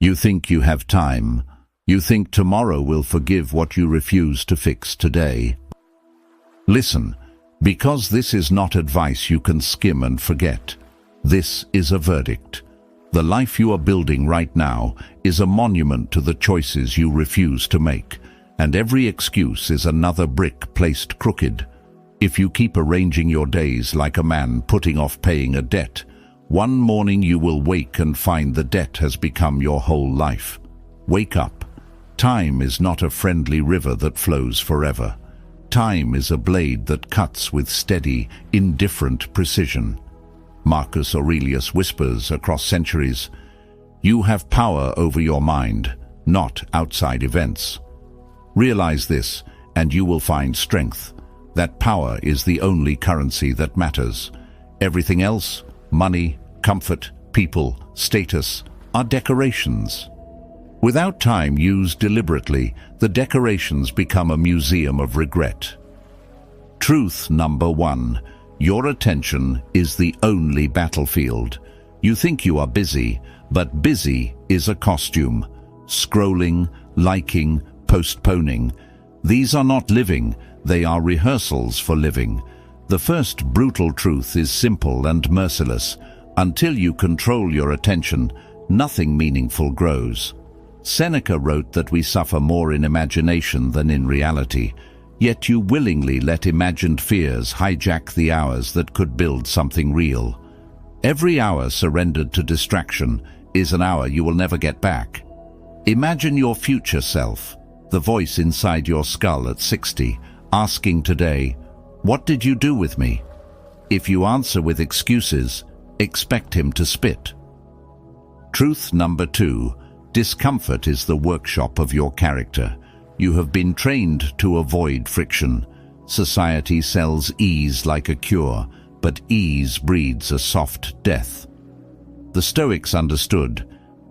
You think you have time. You think tomorrow will forgive what you refuse to fix today. Listen, because this is not advice you can skim and forget. This is a verdict. The life you are building right now is a monument to the choices you refuse to make, and every excuse is another brick placed crooked. If you keep arranging your days like a man putting off paying a debt, one morning you will wake and find the debt has become your whole life. Wake up. Time is not a friendly river that flows forever. Time is a blade that cuts with steady, indifferent precision. Marcus Aurelius whispers across centuries, "You have power over your mind, not outside events." Realize this, and you will find strength. That power is the only currency that matters. Everything else, money, comfort, people, status, are decorations. Without time used deliberately, the decorations become a museum of regret. Truth number 1. Your attention is the only battlefield. You think you are busy, but busy is a costume. Scrolling, liking, postponing. These are not living, they are rehearsals for living. The first brutal truth is simple and merciless. Until you control your attention, nothing meaningful grows. Seneca wrote that we suffer more in imagination than in reality, yet you willingly let imagined fears hijack the hours that could build something real. Every hour surrendered to distraction is an hour you will never get back. Imagine your future self, the voice inside your skull at 60, asking today, "What did you do with me?" If you answer with excuses, expect him to spit. Truth number 2. Discomfort is the workshop of your character. You have been trained to avoid friction. Society sells ease like a cure, but ease breeds a soft death. The Stoics understood,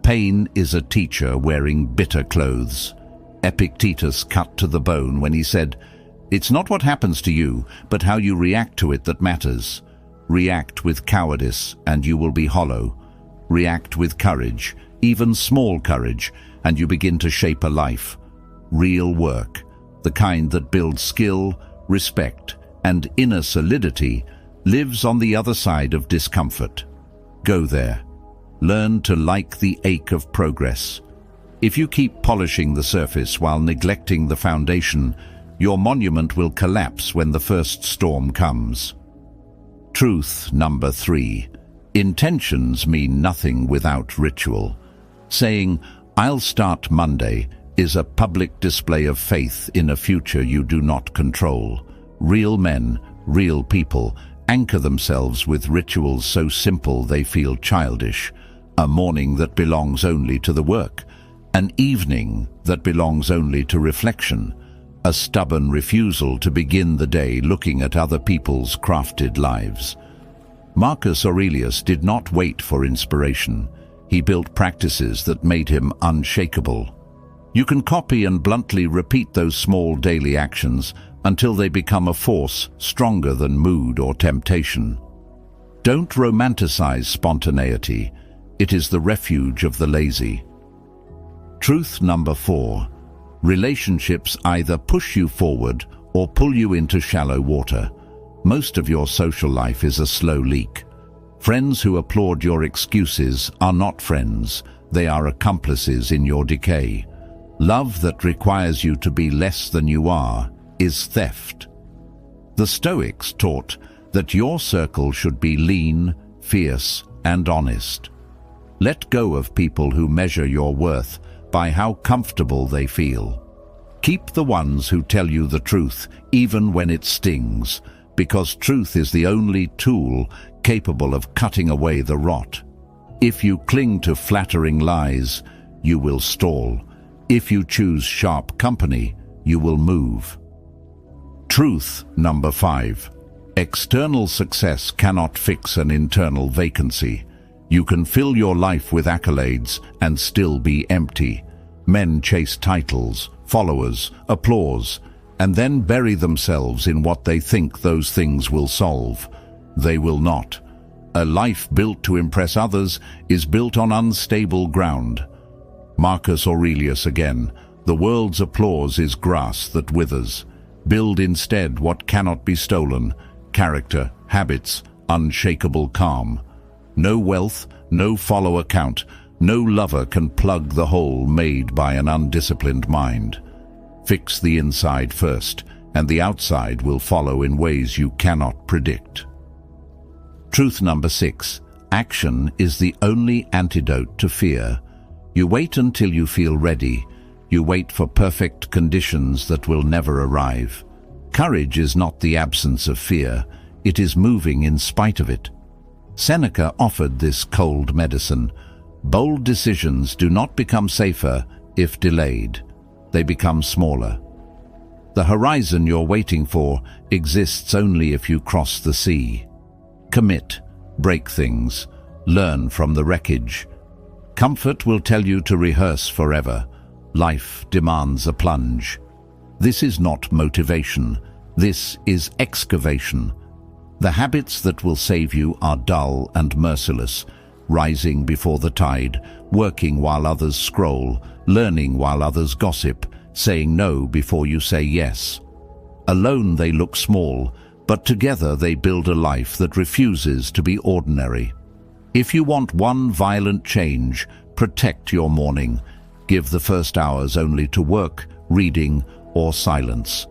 pain is a teacher wearing bitter clothes. Epictetus cut to the bone when he said, "It's not what happens to you, but how you react to it that matters. React with cowardice, and you will be hollow. React with courage, even small courage, and you begin to shape a life. Real work, the kind that builds skill, respect, and inner solidity, lives on the other side of discomfort. Go there. Learn to like the ache of progress. If you keep polishing the surface while neglecting the foundation, your monument will collapse when the first storm comes. Truth number 3. Intentions mean nothing without ritual. Saying, "I'll start Monday," is a public display of faith in a future you do not control. Real men, real people, anchor themselves with rituals so simple they feel childish. A morning that belongs only to the work. An evening that belongs only to reflection. A stubborn refusal to begin the day looking at other people's crafted lives. Marcus Aurelius did not wait for inspiration. He built practices that made him unshakable. You can copy and bluntly repeat those small daily actions until they become a force stronger than mood or temptation. Don't romanticize spontaneity. It is the refuge of the lazy. Truth number 4. Relationships either push you forward or pull you into shallow water. Most of your social life is a slow leak. Friends who applaud your excuses are not friends. They are accomplices in your decay. Love that requires you to be less than you are is theft. The Stoics taught that your circle should be lean, fierce, and honest. Let go of people who measure your worth by how comfortable they feel. Keep the ones who tell you the truth, even when it stings, because truth is the only tool capable of cutting away the rot. If you cling to flattering lies, you will stall. If you choose sharp company, you will move. Truth number 5. External success cannot fix an internal vacancy. You can fill your life with accolades and still be empty. Men chase titles, followers, applause, and then bury themselves in what they think those things will solve. They will not. A life built to impress others is built on unstable ground. Marcus Aurelius again, the world's applause is grass that withers. Build instead what cannot be stolen, character, habits, unshakable calm. No wealth, no follower count, no lover can plug the hole made by an undisciplined mind. Fix the inside first, and the outside will follow in ways you cannot predict. Truth number 6. Action is the only antidote to fear. You wait until you feel ready. You wait for perfect conditions that will never arrive. Courage is not the absence of fear. It is moving in spite of it. Seneca offered this cold medicine. Bold decisions do not become safer if delayed. They become smaller. The horizon you're waiting for exists only if you cross the sea. Commit, break things, learn from the wreckage. Comfort will tell you to rehearse forever. Life demands a plunge. This is not motivation. This is excavation. The habits that will save you are dull and merciless, rising before the tide, working while others scroll, learning while others gossip, saying no before you say yes. Alone they look small, but together they build a life that refuses to be ordinary. If you want one violent change, protect your morning. Give the first hours only to work, reading, or silence.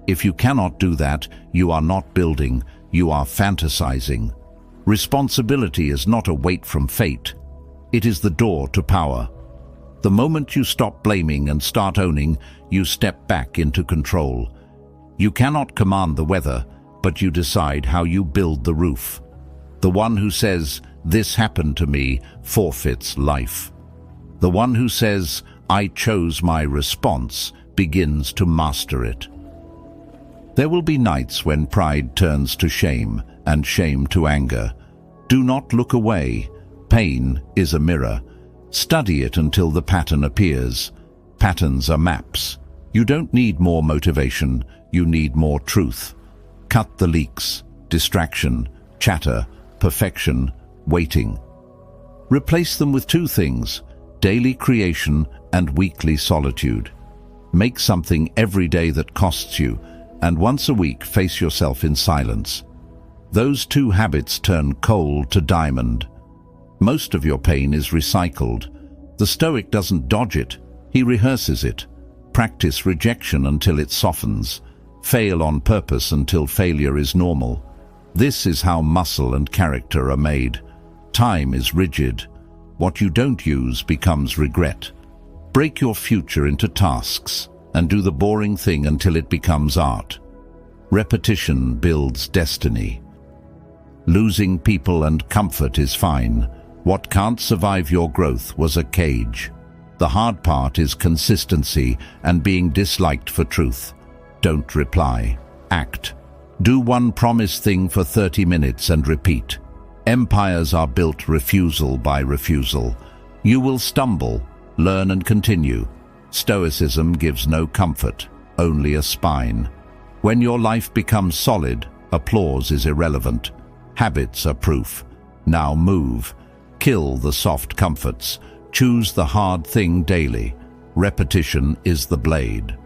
If you cannot do that, you are not building, you are fantasizing. Responsibility is not a weight from fate. It is the door to power. The moment you stop blaming and start owning, you step back into control. You cannot command the weather, but you decide how you build the roof. The one who says, "This happened to me," forfeits life. The one who says, "I chose my response," begins to master it. There will be nights when pride turns to shame and shame to anger. Do not look away. Pain is a mirror. Study it until the pattern appears. Patterns are maps. You don't need more motivation, you need more truth. Cut the leaks, distraction, chatter, perfection, waiting. Replace them with two things: daily creation and weekly solitude. Make something every day that costs you, and once a week face yourself in silence. Those two habits turn coal to diamond. Most of your pain is recycled. The Stoic doesn't dodge it, he rehearses it. Practice rejection until it softens. Fail on purpose until failure is normal. This is how muscle and character are made. Time is rigid. What you don't use becomes regret. Break your future into tasks and do the boring thing until it becomes art. Repetition builds destiny. Losing people and comfort is fine. What can't survive your growth was a cage. The hard part is consistency and being disliked for truth. Don't reply. Act. Do one promised thing for 30 minutes and repeat. Empires are built refusal by refusal. You will stumble, learn and continue. Stoicism gives no comfort, only a spine. When your life becomes solid, applause is irrelevant. Habits are proof. Now move. Kill the soft comforts. Choose the hard thing daily. Repetition is the blade.